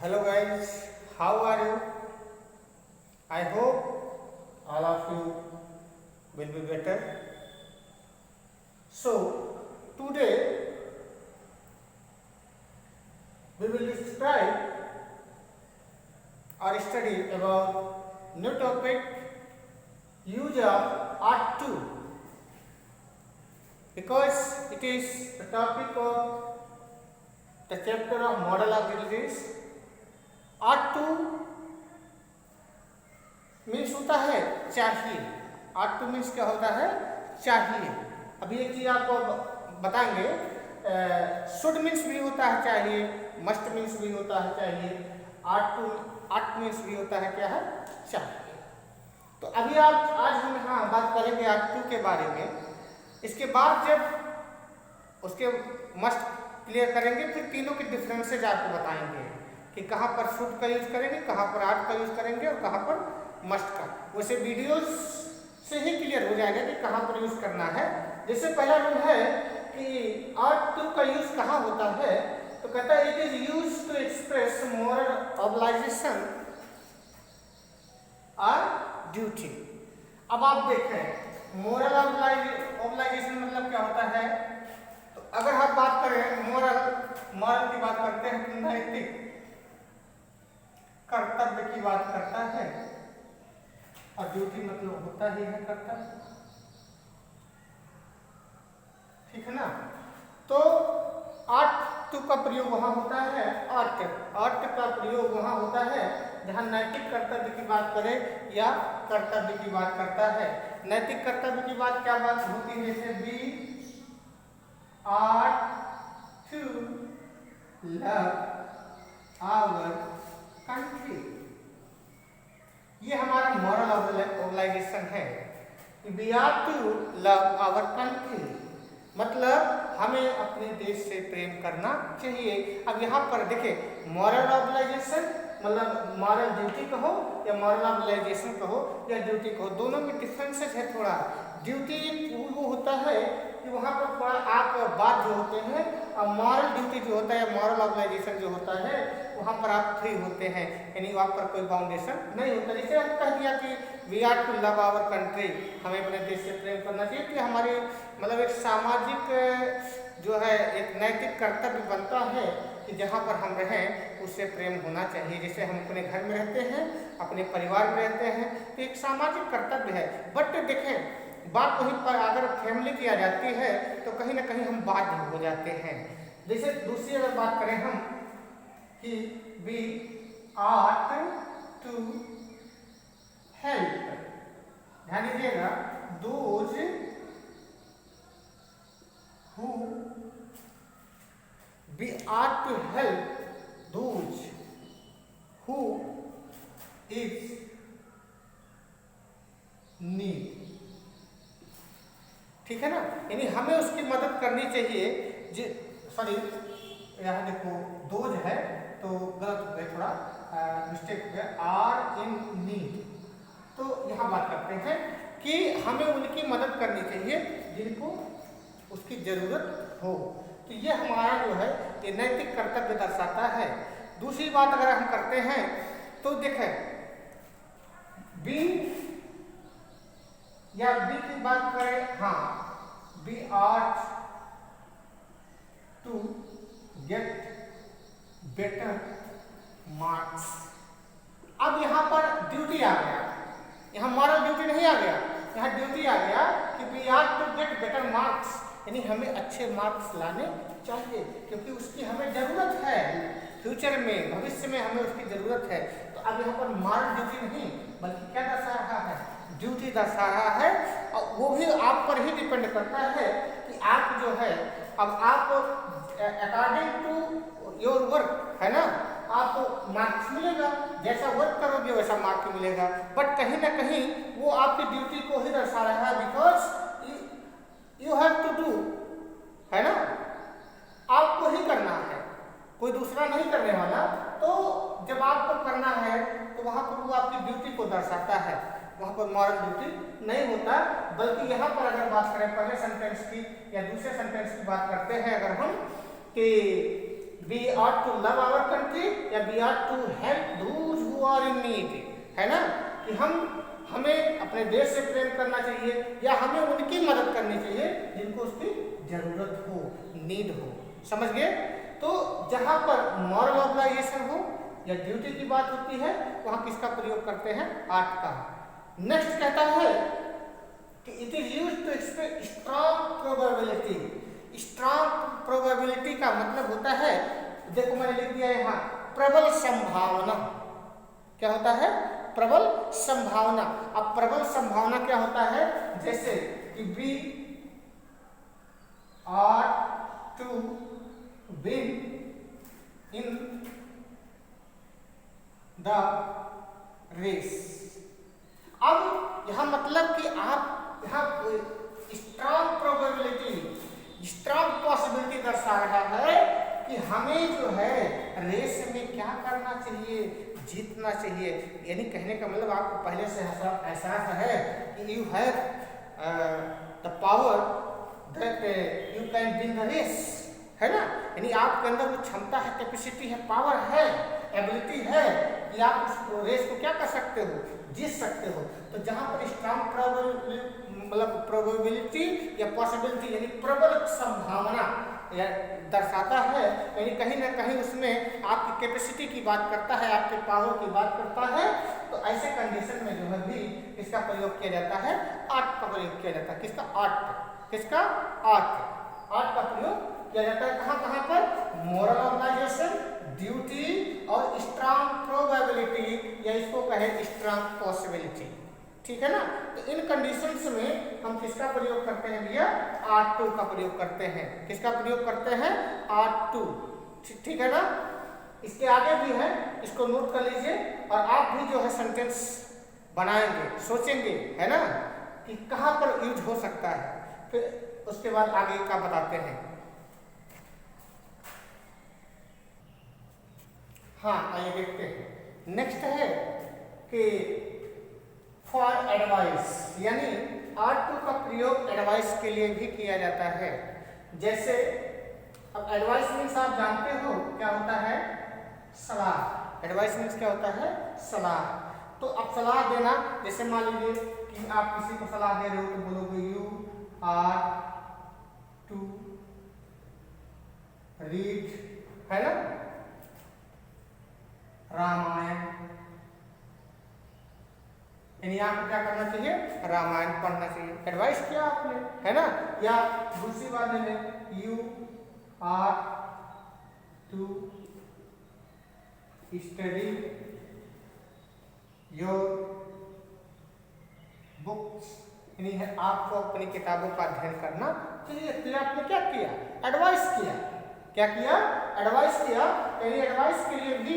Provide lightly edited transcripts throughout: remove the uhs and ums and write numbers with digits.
Hello guys, how are you? I hope all of you will be better. So today we will describe or study about new topic, use of art tool, because it is the topic of the chapter of model abilities. Art two means होता है चाहिए। Art two means क्या होता है? चाहिए। अभी एक चीज आपको बताएंगे, शुड मीन्स भी होता है चाहिए, मस्ट मीन्स भी होता है चाहिए, आर्ट मीन्स भी होता है क्या है? चाहिए। तो अभी आज हम यहाँ बात करेंगे आर्ट टू के बारे में। इसके बाद जब उसके मस्ट क्लियर करेंगे, फिर तीनों के डिफरेंसेज आपको बताएंगे कि कहाँ पर शुड का यूज करेंगे, कहाँ पर आर्ट का यूज करेंगे और कहाँ पर मस्ट का। वैसे वीडियोस से ही क्लियर हो जाएगा कि कहाँ पर यूज करना है। जैसे पहला रूल है कि आर्ट टू का यूज कहाँ होता है, तो कहता है it is use to express moral obligation और ड्यूटी। अब आप देखें मोरल ऑब्लाइजेशन मतलब क्या होता है। तो अगर हम बात करें मॉरल की बात करते हैं तो नैतिक कर्तव्य की बात करता है, और ड्यूटी मतलब होता ही है कर्तव्य, ठीक है ना। तो आर्ट टू का प्रयोग वहां होता है, आर्ट का प्रयोग वहां होता है जहां नैतिक कर्तव्य की बात करे या कर्तव्य की बात करता है। नैतिक कर्तव्य की बात क्या बात होती है? जैसे we ought to love our country, ये हमारा मॉरल ऑब्लाइजेशन है। We are to love our country मतलब हमें अपने देश से प्रेम करना चाहिए। अब यहाँ पर देखें मॉरल ऑब्लाइजेशन मतलब मॉरल ड्यूटी कहो या मॉरल ऑब्लाइजेशन कहो या ड्यूटी कहो, दोनों में डिफरेंसेस है थोड़ा। ड्यूटी वो होता है कि वहाँ पर थोड़ा आप बाध्य होते हैं, और मॉरल ड्यूटी जो होता है, मॉरल ऑब्लाइजेशन जो होता है, वहाँ पर आप फ्री होते हैं, यानी वहाँ पर कोई बाउंडेशन नहीं होता। जैसे हम कह दिया कि we are to love our country, हमें अपने देश से प्रेम करना चाहिए, कि हमारी मतलब एक सामाजिक जो है एक नैतिक कर्तव्य बनता है कि जहाँ पर हम रहें उससे प्रेम होना चाहिए। जैसे हम अपने घर में रहते हैं, अपने परिवार में रहते हैं, तो एक सामाजिक कर्तव्य है। बट देखें बात वहीं पर अगर फैमिली की आ जाती है तो कहीं ना कहीं हम बाध्य हो जाते हैं। जैसे दूसरी अगर बात करें हम कि वी आर्ट टू हेल्प, ध्यान दीजिएगा, those who we ought to help those who is need, ठीक है ना। यानी हमें उसकी मदद करनी चाहिए। सॉरी यहाँ देखो दोज है तो गलत हो गया, थोड़ा मिस्टेक हो गया, आर इन नीड। तो यहाँ बात करते हैं कि हमें उनकी मदद करनी चाहिए जिनको उसकी जरूरत हो। तो ये हमारा जो है ये नैतिक कर्तव्य दर्शाता है। दूसरी बात अगर हम करते हैं तो देखें बी या बी की बात करें, हाँ we ought to get better marks. अब यहाँ पर ड्यूटी आ गया, यहाँ मॉरल ड्यूटी नहीं आ गया, यहाँ ड्यूटी आ गया कि we ought to get better marks, यानी हमें अच्छे मार्क्स लाने चाहिए क्योंकि उसकी हमें जरूरत है, फ्यूचर में भविष्य में हमें उसकी जरूरत है। तो अब यहाँ पर मॉरल ड्यूटी नहीं बल्कि क्या दर्शा रहा है? ड्यूटी दर्शा रहा है, और वो भी आप पर ही डिपेंड करता है कि आप जो है, अब आप अकॉर्डिंग टू योर वर्क है ना, आपको मार्क्स मिलेगा, जैसा वर्क करोगे वैसा मार्क्स मिलेगा। बट कहीं ना कहीं वो आपकी ड्यूटी को ही दर्शा रहा है, because you have to do, है ना, आपको ही करना है, कोई दूसरा नहीं करने वाला। तो जब आपको करना है तो वहां पर वो आपकी ड्यूटी को दर्शाता है, वहां पर मॉरल ड्यूटी नहीं होता। बल्कि यहाँ पर अगर बात करें पहले सेंटेंस की या दूसरे सेंटेंस की बात करते हैं अगर हम कि we are to love our country या we are to help those who are in need, है ना, कि हमें अपने देश से प्रेम करना चाहिए या हमें उनकी मदद करनी चाहिए जिनको उसकी जरूरत हो, नीड हो। समझ गए? तो जहां पर मॉरल ऑब्लाइजेशन हो या ड्यूटी की बात होती है वहां किसका प्रयोग करते हैं? आर्ट का। नेक्स्ट कहता है कि it is used to express strong probability. Strong probability का मतलब होता है, देखो मैंने लिख दिया यहाँ, प्रबल संभावना। क्या होता है? प्रबल संभावना। अब प्रबल संभावना क्या होता है? जैसे कि we are to win in the race. अब यहां मतलब कि आप यहां स्ट्रॉन्ग प्रोबेबिलिटी, स्ट्रॉन्ग पॉसिबिलिटी दर्शा रहा है कि हमें जो है रेस में क्या करना चाहिए, जीतना चाहिए। यानी कहने का मतलब आपको पहले से एहसास है कि you have the power that you can win the race, है ना। यानी आपके अंदर वो क्षमता है, कैपेसिटी है, पावर है, एबिलिटी है कि आप उस रेस को क्या कर सकते हो, जीत सकते हो। तो जहां पर स्ट्रॉन्ग प्रोबेबिलिटी या पॉसिबिलिटी यानी प्रबल संभावना दर्शाता है, यानी कहीं ना कहीं उसमें आपकी कैपेसिटी की बात करता है, आपके पावर की बात करता है। तो ऐसे कंडीशन में जो है भी इसका प्रयोग किया जाता है, आर्ट का प्रयोग किया जाता है। किसका? आर्ट। किसका? आर्ट। आर्ट का प्रयोग किया जाता है कहाँ कहाँ पर? मोरल ऑब्लाइजेशन, ड्यूटी और स्ट्रॉन्ग प्रोबेबिलिटी या इसको कहे स्ट्रॉन्ग पॉसिबिलिटी। ठीक है ना। तो इन कंडीशंस में हम किसका प्रयोग करते हैं भैया? आर्ट टू का प्रयोग करते हैं। किसका प्रयोग करते हैं? Ought to. ठीक है ना। इसके आगे भी है, इसको नोट कर लीजिए और आप भी जो है सेंटेंस बनाएंगे, सोचेंगे, है ना, कि कहाँ पर यूज हो सकता है। फिर उसके बाद आगे का बताते हैं। हाँ, आइए देखते हैं। नेक्स्ट है कि फॉर एडवाइस, यानी आर्ट टू का प्रयोग एडवाइस के लिए भी किया जाता है। जैसे अब एडवाइस मीन्स आप जानते हो क्या होता है? सलाह। एडवाइस मीन्स क्या होता है? सलाह। तो अब सलाह देना, जैसे मान लीजिए कि आप किसी को सलाह दे रहे हो तो बोलोगे यू आर टू रीड, है ना, रामायण। यानी आपको क्या करना चाहिए? रामायण पढ़ना चाहिए। एडवाइस किया आपने, है ना। या दूसरी बात ले लें, you are to study your books, यानी है आपको अपनी किताबों का अध्ययन करना चाहिए। तो आपने क्या किया? एडवाइस किया। क्या किया? एडवाइस किया। यानी एडवाइस के लिए भी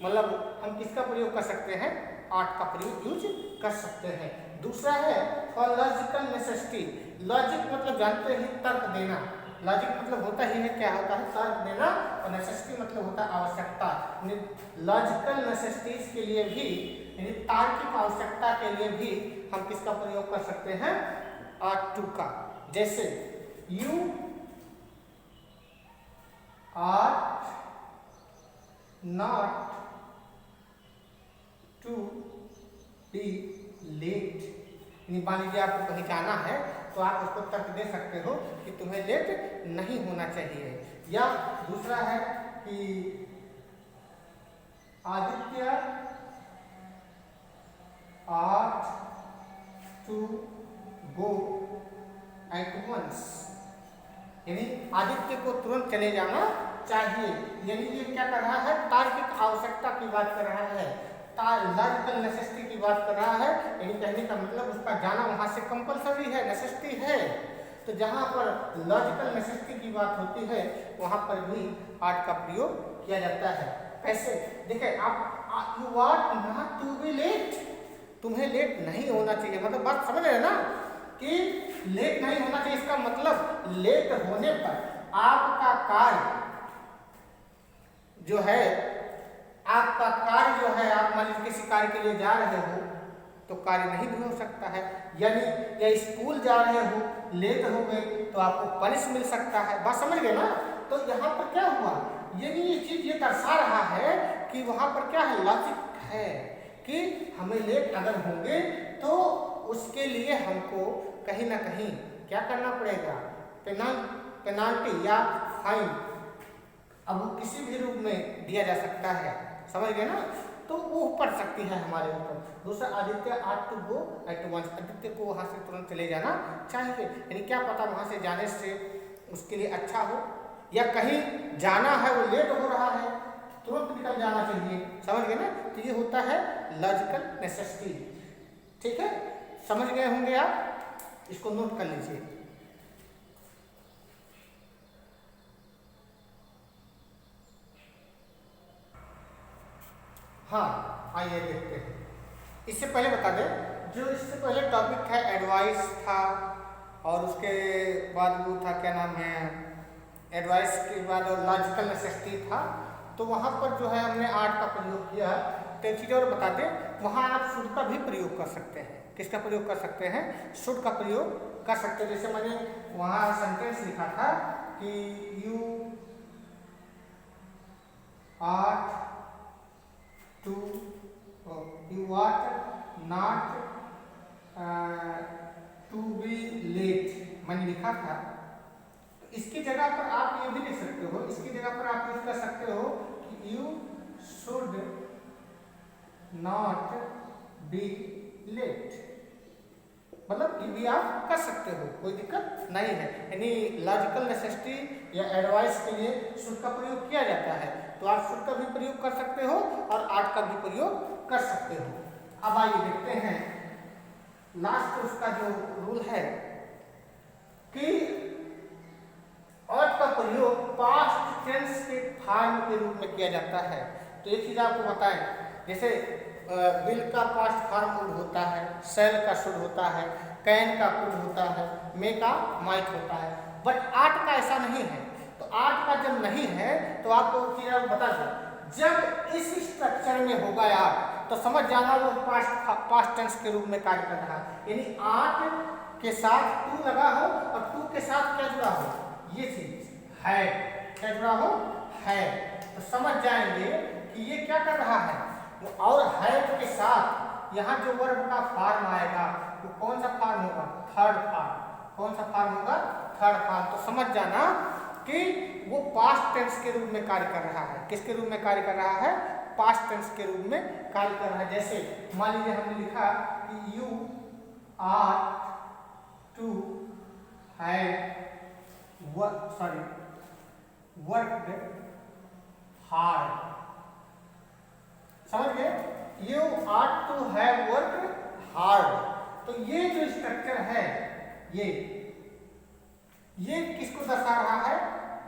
मतलब हम किसका प्रयोग कर सकते हैं? आर्ट का प्रयोग यूज कर सकते हैं। दूसरा है फॉर लॉजिकल नेसेसिटी। लॉजिक मतलब जानते ही तर्क देना। लॉजिक मतलब होता ही है, क्या होता है? तर्क देना। और नेसेसिटी मतलब होता है आवश्यकता। लॉजिकल नेसेसिटीज के लिए भी, यानी तार्किक आवश्यकता के लिए भी हम किसका प्रयोग कर सकते हैं? आर्ट टू का। जैसे you are not to be late. मान लीजिए आपको कहीं जाना है तो आप उसको तर्क दे सकते हो कि तुम्हें लेट नहीं होना चाहिए। या दूसरा है कि Aditya ought to go at once, यानी आदित्य को तुरंत चले जाना चाहिए। यानी ये क्या कर रहा है? तार्किक आवश्यकता की बात कर रहा है, लॉजिकल नेसेसिटी की बात कर रहा है। यानी कहने का मतलब उसका जाना वहां से कंपलसरी है, नेसेसिटी है। तो जहां पर लॉजिकल नेसेसिटी की बात होती है वहां पर भी आर्ट का प्रयोग किया जाता है। कैसे? देखिए आप you are not to be late, तुम्हें लेट नहीं होना चाहिए। मतलब बात समझ रहे हैं ना कि लेट नहीं होना चाहिए। इसका मतलब लेट होने पर आपका कार्य जो है, आपका कार्य जो है, आप मान लीजिए किसी कार्य के लिए जा रहे हो तो कार्य नहीं भी हो सकता है। यानी या स्कूल जा रहे हो, लेट हो गए तो आपको पनिश मिल सकता है। बात समझ गए ना। तो यहाँ पर क्या हुआ? यानी ये चीज ये दर्शा रहा है कि वहां पर क्या है, लॉजिक है कि हमें लेट अगर होंगे तो उसके लिए हमको कहीं ना कहीं क्या करना पड़ेगा, पेनाल्टी या फाइन, अब वो किसी भी रूप में दिया जा सकता है, समझ गए ना। तो वो पड़ सकती है हमारे ऊपर। दूसरा, Aditya ought to go at once, Aditya को वहां से तुरंत चले जाना चाहिए, यानी क्या पता वहां से जाने से उसके लिए अच्छा हो, या कहीं जाना है वो लेट हो रहा है तुरंत निकल जाना चाहिए, समझ गए ना। तो ये होता है लॉजिकल नेसेसिटी, ठीक है, समझ गए होंगे आप, इसको नोट कर लीजिए। हाँ, आइए देखते हैं। इससे पहले बता दें, जो इससे पहले टॉपिक था एडवाइस था, और उसके बाद वो था क्या नाम है, एडवाइस के बाद और लॉजिकल नेसेसिटी था। तो वहाँ पर जो है हमने आर्ट का प्रयोग किया। तो एक चीज़ और बता दें, वहाँ आप शुड का भी प्रयोग कर सकते हैं। किसका प्रयोग कर सकते हैं, शुड का प्रयोग कर सकते हैं। जैसे मैंने वहाँ सेंटेंस लिखा था कि you are to, you are not to be late, मैंने लिखा था। इसकी जगह पर आप ये भी लिख सकते हो, इसकी जगह पर आप यूज कर सकते हो कि you should not be late, मतलब ये भी आप कर सकते हो, कोई दिक्कत नहीं है। यानी लॉजिकल नेसेसिटी या एडवाइस के लिए शुड का प्रयोग किया जाता है, तो आप शुड का भी प्रयोग कर सकते हो और आर्ट का भी प्रयोग कर सकते हो। अब आइए देखते हैं लास्ट उसका जो रूल है कि आर्ट का प्रयोग पास्ट टेंस के फॉर्म के रूप में किया जाता है। तो एक चीज आपको बताएं, जैसे विल का पास्ट फॉर्म वुड होता है, सेल का शुड होता है, कैन का कुड होता है, मे का माइट होता है, बट आर्ट का ऐसा नहीं है। तो आर्ट का जब नहीं है तो आपको चीज बता दें, जब इस स्ट्रक्चर में होगा आर्ट तो समझ जाना वो पास्ट टेंस के रूप में कार्य कर रहा है। यानी आर्ट के साथ टू लगा हो और टू के साथ क्या जुड़ा हो, ये चीज है, क्या जुड़ा हो, है, तो समझ जाएंगे कि ये क्या कर रहा है। और है के साथ यहाँ जो वर्ब का फॉर्म आएगा वो कौन सा फॉर्म होगा, थर्ड फॉर्म। कौन सा फॉर्म होगा, थर्ड फॉर्म। तो समझ जाना कि वो पास्ट टेंस के रूप में कार्य कर रहा है। किसके रूप में कार्य कर रहा है, पास्ट टेंस के रूप में कार्य कर रहा है। जैसे मान लीजिए हमने लिखा कि you are to have worked hard, समझ गए, you are to have worked hard. तो ये जो स्ट्रक्चर है ये किसको दर्शा रहा है,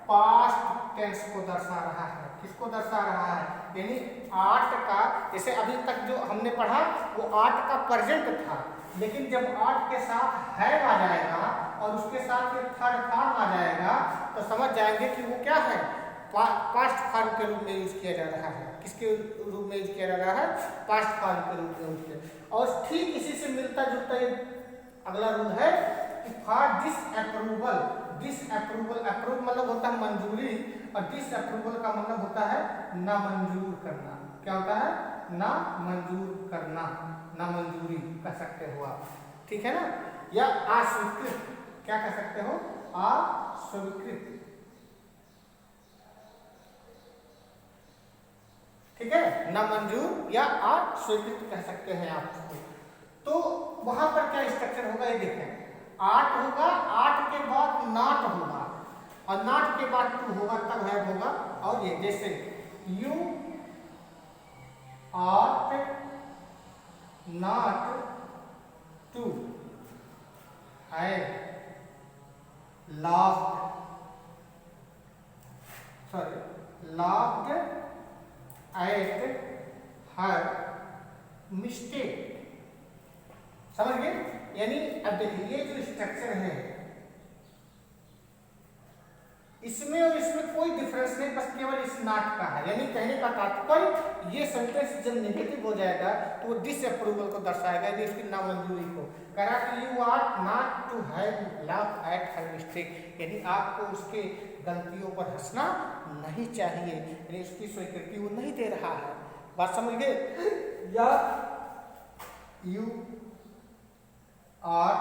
पास्ट टेंस को दर्शा रहा है। किसको दर्शा रहा है, यानी आर्ट का, जैसे अभी तक जो हमने पढ़ा वो आर्ट का प्रेजेंट था, लेकिन जब आर्ट के साथ हैव आ जाएगा और उसके साथ फिर थर्ड फॉर्म आ जाएगा तो समझ जाएंगे कि वो क्या है, पास्ट फॉर्म के रूप में यूज किया जा रहा है। किसके रूप में यूज किया जा रहा है, पास्ट फॉर्म के रूप में यूज किया। और ठीक इसी से मिलता जुलता ये अगला रूल है कि फॉर डिसअप्रूवल, डिसअप्रूवल, अप्रूव मतलब होता है मंजूरी और डिसअप्रूवल का मतलब होता है ना मंजूर करना। क्या होता है, ना मंजूर करना, ना मंजूरी कह सकते हो आप, ठीक है ना, या अस्वीकृत, क्या कह सकते हो, अस्वीकृत, ठीक है, ना मंजूर या अस्वीकृत कह सकते हैं आप उसको। तो वहां पर क्या स्ट्रक्चर होगा ये देखें, आर्ट होगा, आर्ट के बाद नॉट होगा और नॉट के बाद टू होगा, तब है होगा। और ये जैसे you ought not to have laughed, laughed at her mistake, समझ गए। यानी अब देखिए ये जो स्ट्रक्चर है इसमें और इसमें कोई डिफरेंस नहीं, बस केवल इस नॉट का है। यानी कहने का तात्पर्य ये सेंटेंस जब नेगेटिव हो जाएगा तो वो डिसअप्रूवल को दर्शाएगा, यदि उसकी नामंजूरी को। कह रहा कि you are not to have laugh at her mistake, यानी आपको उसके गलतियों पर हंसना नहीं चाहिए, यानी उसकी स्वीकृति वो नहीं दे रहा है। बात समझ गए? या you are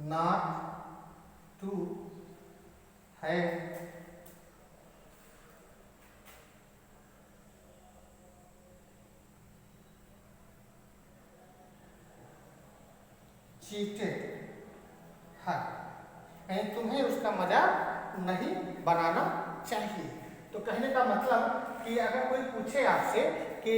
not to have cheated है, यानी तुम्हें उसका मजाक नहीं बनाना चाहिए। तो कहने का मतलब कि अगर कोई पूछे आपसे कि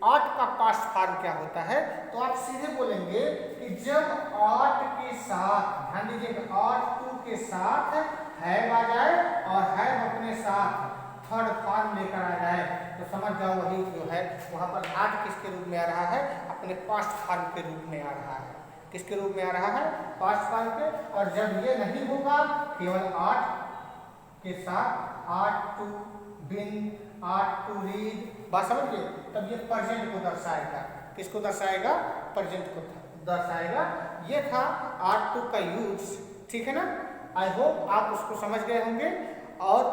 आट का पास्ट फॉर्म क्या होता है, तो आप सीधे बोलेंगे कि जब आट के साथ, ध्यान दीजिएगा, आट टू के साथ हैव आ जाए और हैव अपने साथ थर्ड फॉर्म लेकर आ जाए, तो समझ जाओ वही जो है वहां पर आट किसके रूप में आ रहा है, अपने पास्ट फॉर्म के रूप में आ रहा है। किसके रूप में आ रहा है? पास्ट फॉर्म के। और जब ये नहीं होगा, केवल आट के साथ ought to been, ought to read, बात समझ गए, तब ये प्रेजेंट को दर्शाएगा। किसको दर्शाएगा? प्रेजेंट को दर्शाएगा। ये था आट टू का यूज, ठीक है ना। आई होप आप उसको समझ गए होंगे और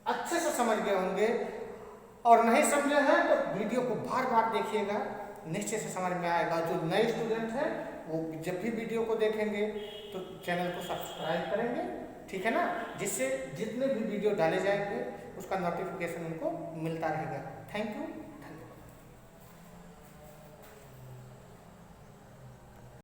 अच्छे से समझ गए होंगे, और नहीं समझे हैं तो वीडियो को बार बार देखिएगा, निश्चय से समझ में आएगा। जो नए स्टूडेंट हैं वो जब भी वीडियो को देखेंगे तो चैनल को सब्सक्राइब करेंगे, ठीक है ना, जिससे जितने भी वीडियो डाले जाएंगे उसका नोटिफिकेशन उनको मिलता रहेगा। Thank you.